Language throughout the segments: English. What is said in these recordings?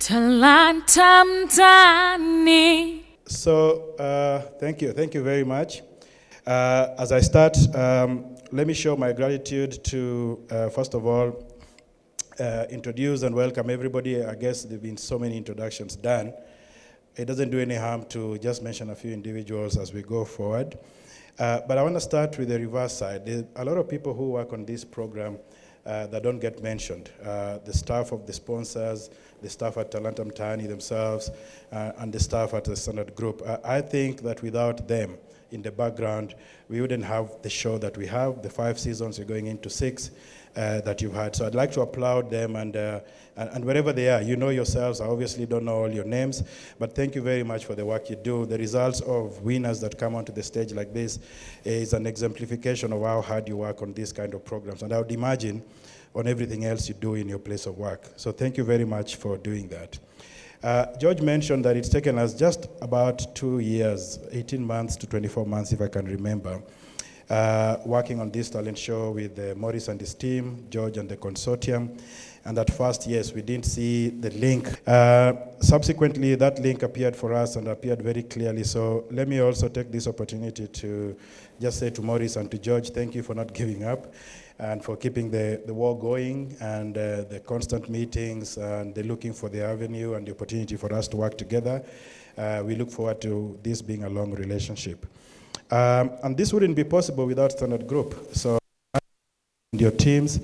Talanta Mtaani. So, thank you very much. As I start, let me show my gratitude to, first of all, introduce and welcome everybody. I guess there have been so many introductions done. It doesn't do any harm to just mention a few individuals as we go forward. But I want to start with the reverse side. There are a lot of people who work on this program that don't get mentioned. The staff of the sponsors, the staff at Talanta Mtaani themselves, and the staff at the Standard Group. I think that without them in the background, we wouldn't have the show that we have, the 5 seasons, we're going into 6 that you've had. So I'd like to applaud them, and wherever they are, you know yourselves. I obviously don't know all your names, but thank you very much for the work you do. The results of winners that come onto the stage like this is an exemplification of how hard you work on these kind of programs, and I would imagine on everything else you do in your place of work. So thank you very much for doing that. George mentioned that it's taken us just about 2 years, 18 months to 24 months, if I can remember, working on this talent show with Maurice and his team, George and the consortium. And at first, yes, we didn't see the link. Subsequently, that link appeared for us and appeared very clearly. So let me also take this opportunity to just say to Maurice and to George, thank you for not giving up and for keeping the war going, and the constant meetings, and the looking for the avenue and the opportunity for us to work together. We look forward to this being a long relationship. And this wouldn't be possible without Standard Group. So your teams,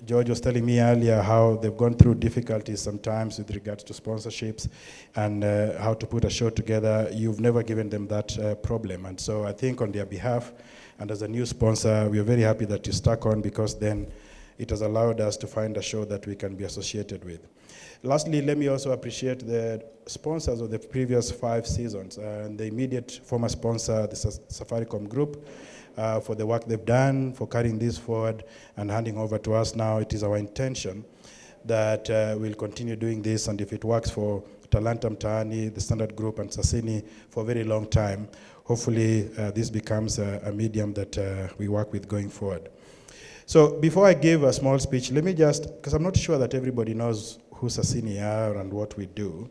George was telling me earlier how they've gone through difficulties sometimes with regards to sponsorships and how to put a show together. You've never given them that problem. And so I think on their behalf, and as a new sponsor, we are very happy that you stuck on, because then it has allowed us to find a show that we can be associated with. Lastly, let me also appreciate the sponsors of the previous 5 seasons, and the immediate former sponsor, the Safaricom Group, for the work they've done, for carrying this forward and handing over to us now. It is our intention that we'll continue doing this, and if it works for Talanta Mtaani, the Standard Group, and Sasini for a very long time, hopefully this becomes a medium that we work with going forward. So before I give a small speech, let me just, because I'm not sure that everybody knows who Sasini are and what we do.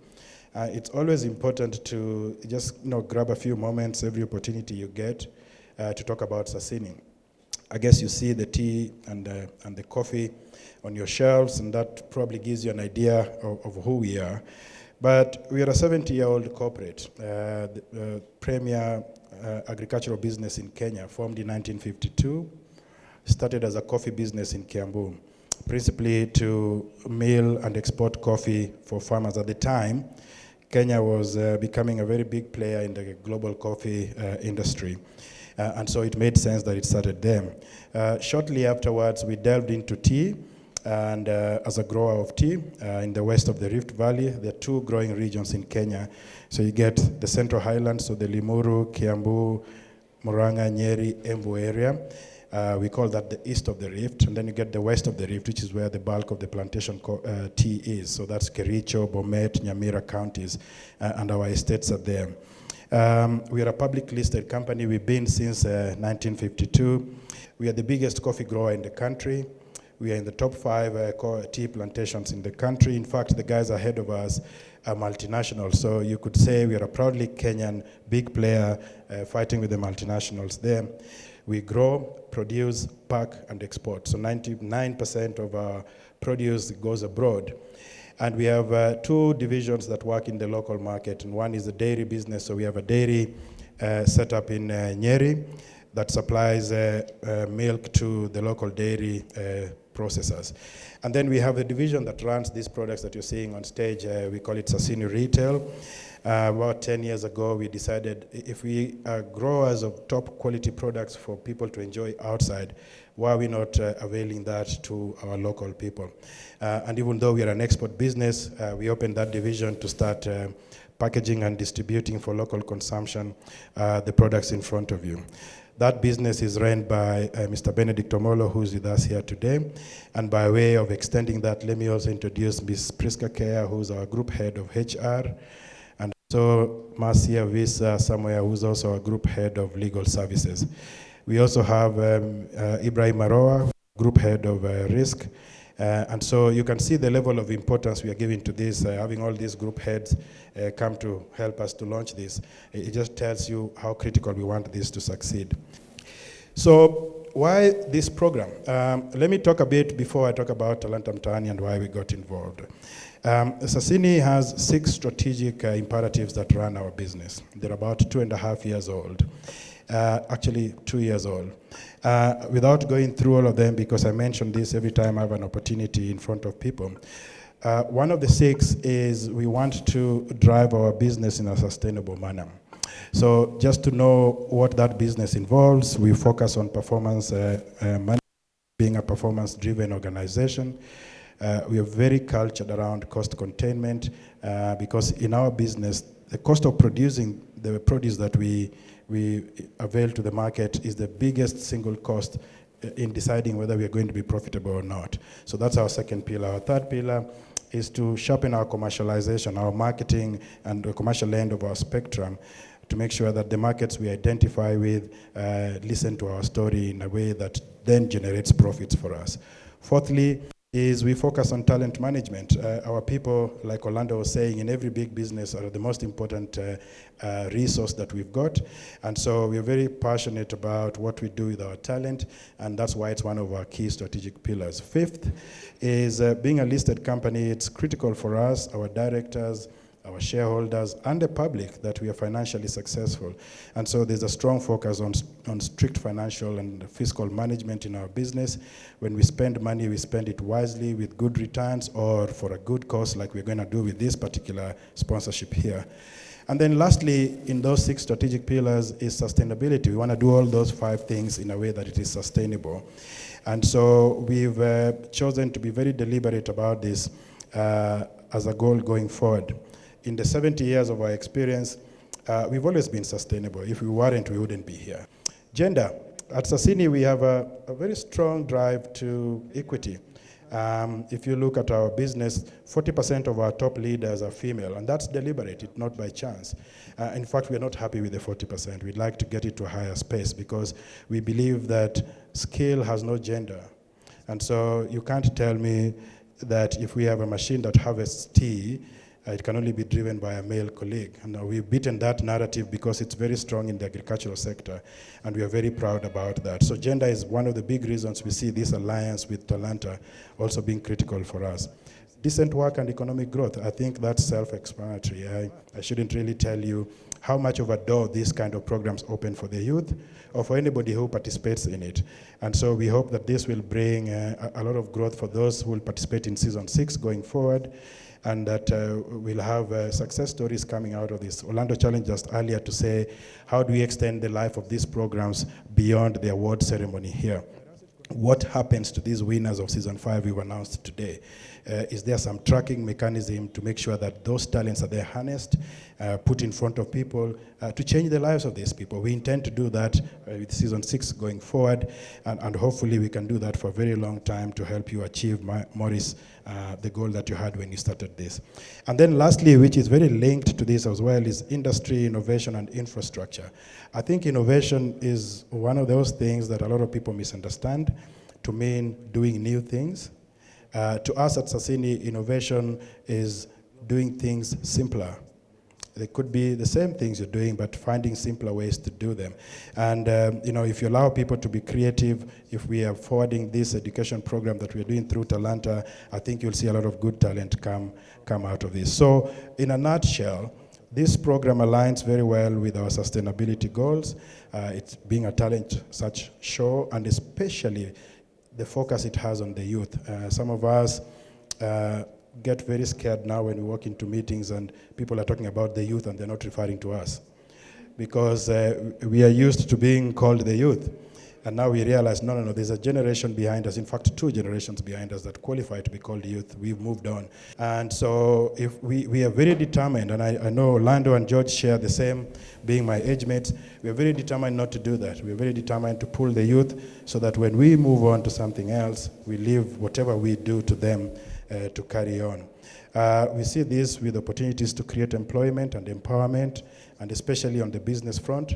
It's always important to just grab a few moments every opportunity you get to talk about Sasini. I guess you see the tea and the coffee on your shelves, and that probably gives you an idea of who we are. But we are a 70-year-old corporate, the premier agricultural business in Kenya, formed in 1952, started as a coffee business in Kiambu, principally to mill and export coffee for farmers. At the time, Kenya was becoming a very big player in the global coffee industry. And so it made sense that it started there. Shortly afterwards, we delved into tea, and as a grower of tea in the west of the Rift Valley. There are 2 growing regions in Kenya. So you get the Central Highlands, so the Limuru, Kiambu, Murang'a, Nyeri, Embu area. We call that the east of the Rift. And then you get the west of the Rift, which is where the bulk of the plantation tea is. So that's Kericho, Bomet, Nyamira counties, and our estates are there. We are a public listed company. We've been since 1952. We are the biggest coffee grower in the country. We are in the top 5 tea plantations in the country. In fact, the guys ahead of us are multinational. So you could say we are a proudly Kenyan big player fighting with the multinationals there. We grow, produce, pack, and export. So 99% of our produce goes abroad. And we have 2 divisions that work in the local market. And one is the dairy business. So we have a dairy set up in Nyeri that supplies milk to the local dairy processors. And then we have a division that runs these products that you're seeing on stage. We call it Sasini Retail. About 10 years ago, we decided if we are growers of top quality products for people to enjoy outside, why are we not availing that to our local people? And even though we are an export business, we opened that division to start packaging and distributing for local consumption the products in front of you. That business is run by Mr. Benedict Omolo, who's with us here today. And by way of extending that, let me also introduce Ms. Priska Kea, who's our group head of HR. And so Marcia Visa somewhere, who's also our group head of legal services. We also have Ibrahim Maroa, group head of risk, And so you can see the level of importance we are giving to this, having all these group heads come to help us to launch this. It just tells you how critical we want this to succeed. So why this program? Let me talk a bit before I talk about Talanta Mtaani and why we got involved. Sasini has 6 strategic imperatives that run our business. They're about 2.5 years old. Actually 2 years old. Without going through all of them, because I mention this every time I have an opportunity in front of people, one of the 6 is we want to drive our business in a sustainable manner. So just to know what that business involves, we focus on performance management, being a performance-driven organization. We are very cultured around cost containment because in our business, the cost of producing the produce that we avail to the market is the biggest single cost in deciding whether we are going to be profitable or not. So that's our second pillar. Our third pillar is to sharpen our commercialization, our marketing and the commercial end of our spectrum, to make sure that the markets we identify with listen to our story in a way that then generates profits for us. Fourthly, is we focus on talent management. Our people, like Orlando was saying, in every big business are the most important resource that we've got. And so we're very passionate about what we do with our talent, and that's why it's one of our key strategic pillars. Fifth is being a listed company. It's critical for us, our directors, our shareholders, and the public that we are financially successful. And so there's a strong focus on strict financial and fiscal management in our business. When we spend money, we spend it wisely with good returns or for a good cause, like we're going to do with this particular sponsorship here. And then lastly, in those 6 strategic pillars is sustainability. We want to do all those 5 things in a way that it is sustainable. And so we've chosen to be very deliberate about this as a goal going forward. In the 70 years of our experience, we've always been sustainable. If we weren't, we wouldn't be here. Gender. At Sasini, we have a very strong drive to equity. If you look at our business, 40% of our top leaders are female, and that's deliberate, it's not by chance. In fact, we're not happy with the 40%. We'd like to get it to a higher space because we believe that skill has no gender. And so you can't tell me that if we have a machine that harvests tea, it can only be driven by a male colleague. And we've beaten that narrative because it's very strong in the agricultural sector, and we are very proud about that. So gender is one of the big reasons we see this alliance with Talanta also being critical for us. Decent work and economic growth, I think that's self-explanatory. I shouldn't really tell you how much of a door these kind of programs open for the youth or for anybody who participates in it. And so we hope that this will bring a lot of growth for those who will participate in season 6 going forward, and that we'll have success stories coming out of this. Orlando challenged us earlier to say, how do we extend the life of these programs beyond the award ceremony here? What happens to these winners of season 5 we've announced today? Is there some tracking mechanism to make sure that those talents are there harnessed, put in front of people, to change the lives of these people? We intend to do that with season 6 going forward, and hopefully we can do that for a very long time to help you achieve, Maurice, the goal that you had when you started this. And then lastly, which is very linked to this as well, is industry, innovation, and infrastructure. I think innovation is one of those things that a lot of people misunderstand to mean doing new things. To us at Sasini, innovation is doing things simpler. They could be the same things you're doing, but finding simpler ways to do them. And if you allow people to be creative, if we are forwarding this education program that we're doing through Talanta, I think you'll see a lot of good talent come out of this. So in a nutshell, this program aligns very well with our sustainability goals. It's being a talent search show, and especially the focus it has on the youth. Some of us get very scared now when we walk into meetings and people are talking about the youth and they're not referring to us, because we are used to being called the youth. And now we realize, no, there's a generation behind us, in fact 2 generations behind us that qualify to be called youth. We've moved on. And so if we are very determined, and I know Orlando and George share the same, being my age mates, we are very determined not to do that. We are very determined to pull the youth so that when we move on to something else, we leave whatever we do to them to carry on. We see this with opportunities to create employment and empowerment, and especially on the business front.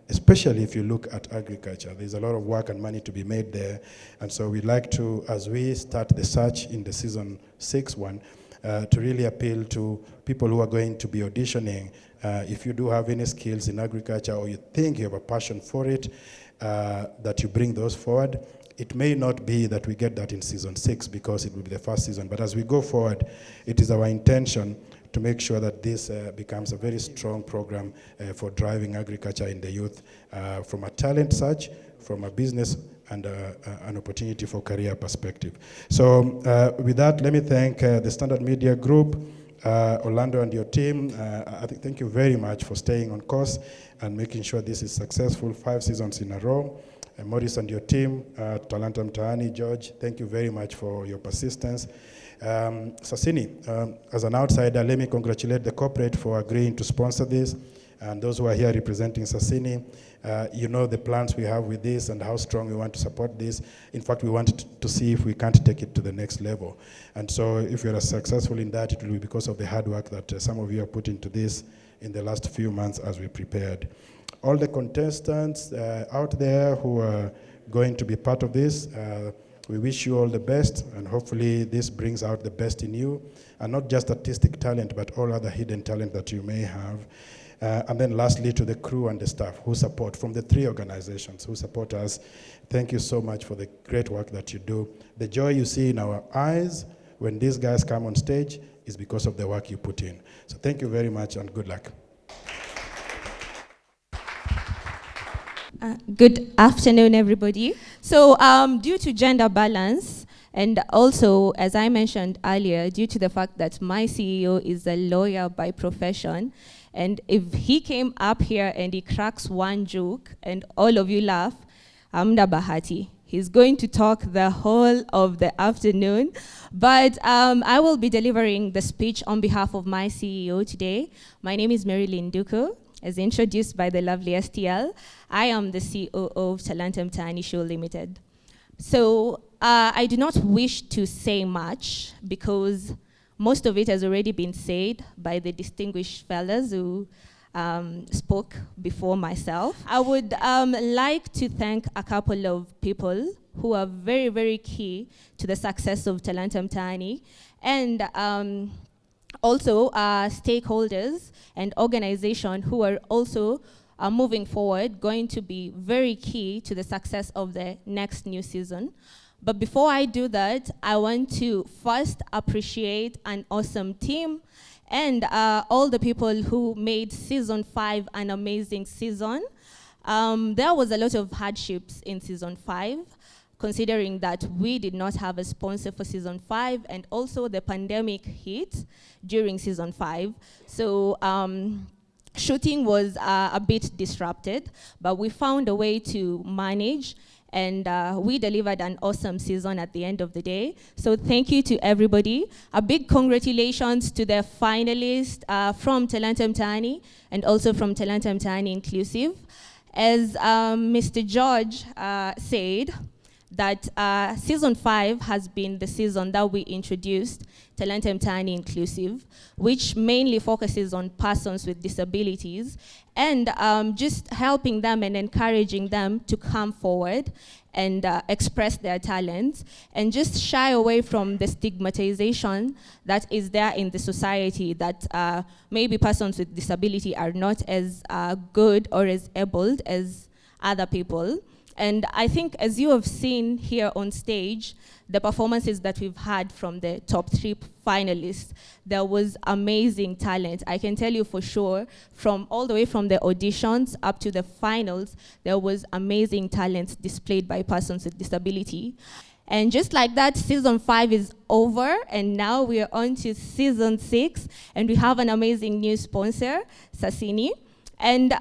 especially if you look at agriculture. There's a lot of work and money to be made there. And so we'd like to, as we start the search in the season 6 one, to really appeal to people who are going to be auditioning. If you do have any skills in agriculture or you think you have a passion for it, that you bring those forward. It may not be that we get that in season 6 because it will be the first season, but as we go forward, it is our intention to make sure that this becomes a very strong program for driving agriculture in the youth, from a talent search, from a business, and an opportunity for career perspective. So with that, let me thank the Standard Media Group, Orlando and your team. Thank you very much for staying on course and making sure this is successful 5 seasons in a row. Maurice and your team, Talanta Mtaani, George, thank you very much for your persistence. Sasini, as an outsider, let me congratulate the corporate for agreeing to sponsor this. And those who are here representing Sasini, you know the plans we have with this and how strong we want to support this. In fact, we want to see if we can't take it to the next level. And so if you're successful in that, it will be because of the hard work that some of you have put into this in the last few months as we prepared. All the contestants out there who are going to be part of this, we wish you all the best, and hopefully this brings out the best in you, and not just artistic talent, but all other hidden talent that you may have. And then lastly, to the crew and the staff who support, from the 3 organizations who support us, thank you so much for the great work that you do. The joy you see in our eyes when these guys come on stage is because of the work you put in. So thank you very much and good luck. Good afternoon, everybody. So due to gender balance, and also, as I mentioned earlier, due to the fact that my CEO is a lawyer by profession, and if he came up here and he cracks one joke and all of you laugh, amna bahati. He's going to talk the whole of the afternoon, but I will be delivering the speech on behalf of my CEO today. My name is Marilyn Duku. As introduced by the lovely STL, I am the COO of Talanta Mtaani Show Limited. So I do not wish to say much because most of it has already been said by the distinguished fellas who spoke before myself. I would like to thank a couple of people who are very, very key to the success of Talanta Mtaani, and also stakeholders and organizations who are also moving forward, going to be very key to the success of the next new season. But before I do that, I want to first appreciate an awesome team and all the people who made season 5 an amazing season. There was a lot of hardships in season 5, considering that we did not have a sponsor for season 5, and also the pandemic hit during season 5. So shooting was a bit disrupted, but we found a way to manage, and we delivered an awesome season at the end of the day. So thank you to everybody. A big congratulations to the finalists from Talanta Mtaani and also from Talanta Mtaani Inclusive. As Mr. George said, that season 5 has been the season that we introduced Talanta Mtaani Inclusive, which mainly focuses on persons with disabilities, and just helping them and encouraging them to come forward and express their talents, and just shy away from the stigmatization that is there in the society that maybe persons with disability are not as good or as able as other people. And I think, as you have seen here on stage, the performances that we've had from the top 3 finalists, there was amazing talent. I can tell you for sure, from all the way from the auditions up to the finals, there was amazing talent displayed by persons with disability. And just like that, season 5 is over, and now we are on to season 6, and we have an amazing new sponsor, Sasini. And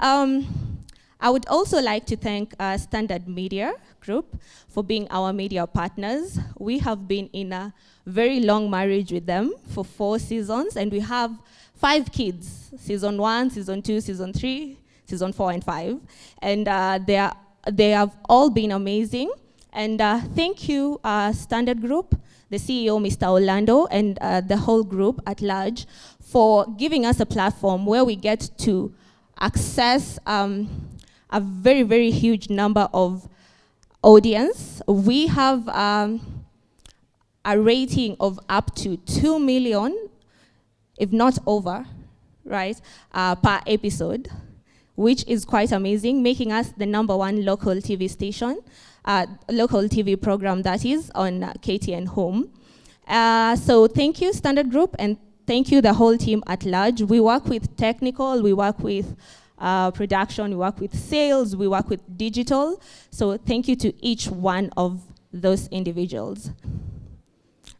I would also like to thank Standard Media Group for being our media partners. We have been in a very long marriage with them for 4 seasons, and we have 5 kids, season 1, season 2, season 3, season 4, and 5. And they have all been amazing. And thank you, Standard Group, the CEO, Mr. Orlando, and the whole group at large for giving us a platform where we get to access a very, very huge number of audience. We have a rating of up to 2 million, if not over, right, per episode, which is quite amazing, making us the #1 local TV station, local TV program that is on KTN Home. So thank you, Standard Group, and thank you, the whole team at large. We work with technical, we work with production, we work with sales, we work with digital. So thank you to each one of those individuals.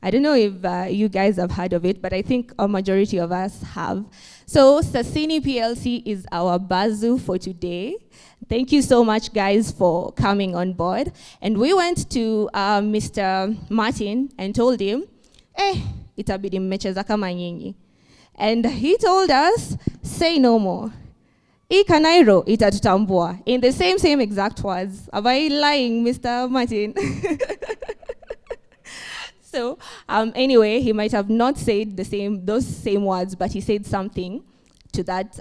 I don't know if you guys have heard of it, but I think a majority of us have. So Sasini PLC is our bazoo for today. Thank you so much, guys, for coming on board. And we went to Mr. Martin and told him, itabidi mmecheza kama nyinyi. And he told us, say no more. Ikanairo itatutambua. In the same exact words. Am I lying, Mr. Martin? So anyway, he might have not said those same words, but he said something to that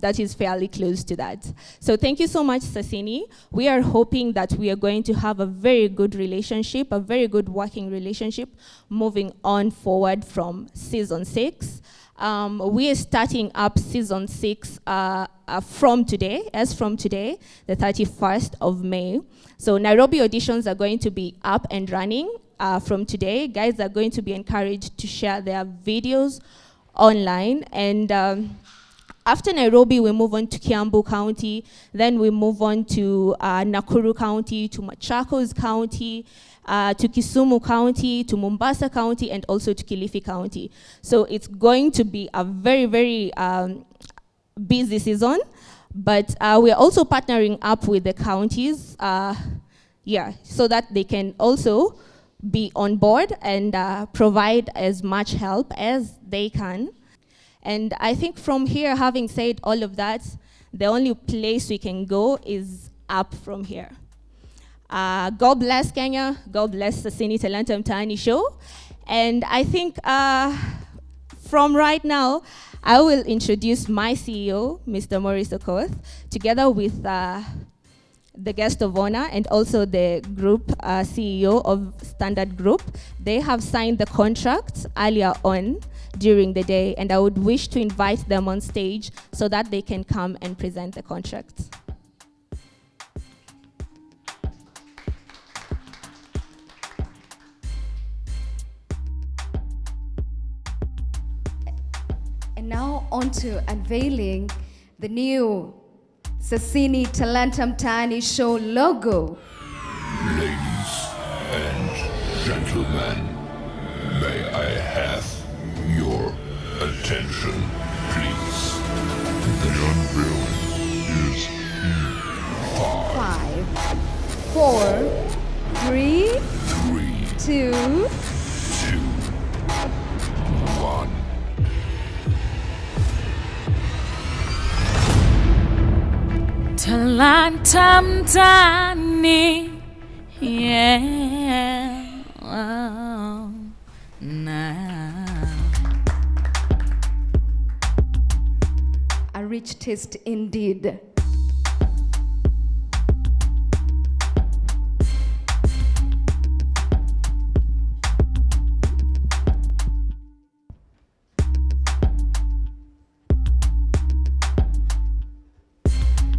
that is fairly close to that. So thank you so much, Sasini. We are hoping that we are going to have a very good relationship, a very good working relationship, moving on forward from season 6. We are starting up season 6 from today, the 31st of May. So Nairobi auditions are going to be up and running from today. Guys are going to be encouraged to share their videos online. And after Nairobi, we move on to Kiambu County. Then we move on to Nakuru County, to Machakos County, to Kisumu County, to Mombasa County, and also to Kilifi County. So it's going to be a very, very busy season. But we're also partnering up with the counties, so that they can also be on board and provide as much help as they can. And I think from here, having said all of that, the only place we can go is up from here. God bless Kenya. God bless the Sasini Talanta Mtaani show. And I think from right now, I will introduce my CEO, Mr. Maurice Okoth, together with the guest of honor and also the group CEO of Standard Group. They have signed the contract earlier on during the day, and I would wish to invite them on stage so that they can come and present the contract. And now on to unveiling the new Sasini Talanta Mtaani show logo. Ladies and gentlemen, may I have your attention, please? The unveiling is in 5, 4, 3, 2, 2, 1. Talanta Mtaani, yeah, oh, nah. a rich taste indeed.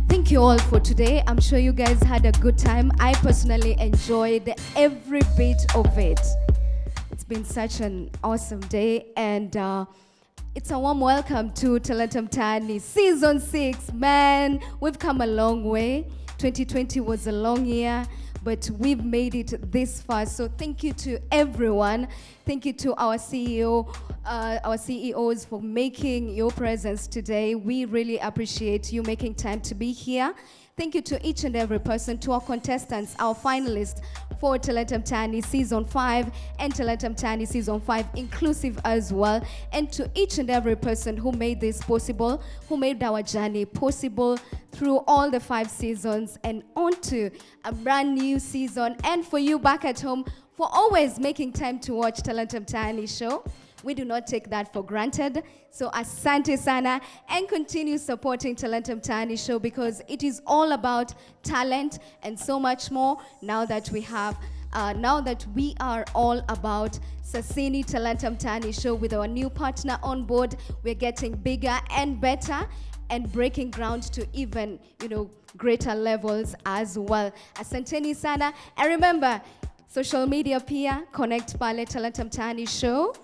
Thank you all for today. I'm sure you guys had a good time. I personally enjoyed every bit of it. It's been such an awesome day, and it's a warm welcome to Talanta Mtaani Season 6. Man, we've come a long way. 2020 was a long year, but we've made it this far. So thank you to everyone. Thank you to our CEO, our CEOs for making your presence today. We really appreciate you making time to be here. Thank you to each and every person, to our contestants, our finalists for Talanta Mtaani Season 5 and Talanta Mtaani Season 5 inclusive as well, and to each and every person who made this possible, who made our journey possible through all the 5 seasons and on to a brand new season. And for you back at home, for always making time to watch Talanta Mtaani show. We do not take that for granted. So asante sana, and continue supporting Talanta Mtaani show, because it is all about talent and so much more now that we are all about Sasini Talanta Mtaani show with our new partner on board. We're getting bigger and better and breaking ground to even, greater levels as well. Asanteni sana. And remember, social media pia, connect pale Talanta Mtaani show.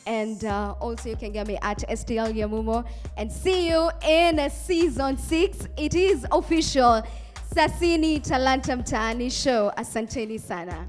And also you can get me at STL Yamumo. And see you in season 6. It is official. Sasini Talanta Mtaani show. Asanteni sana.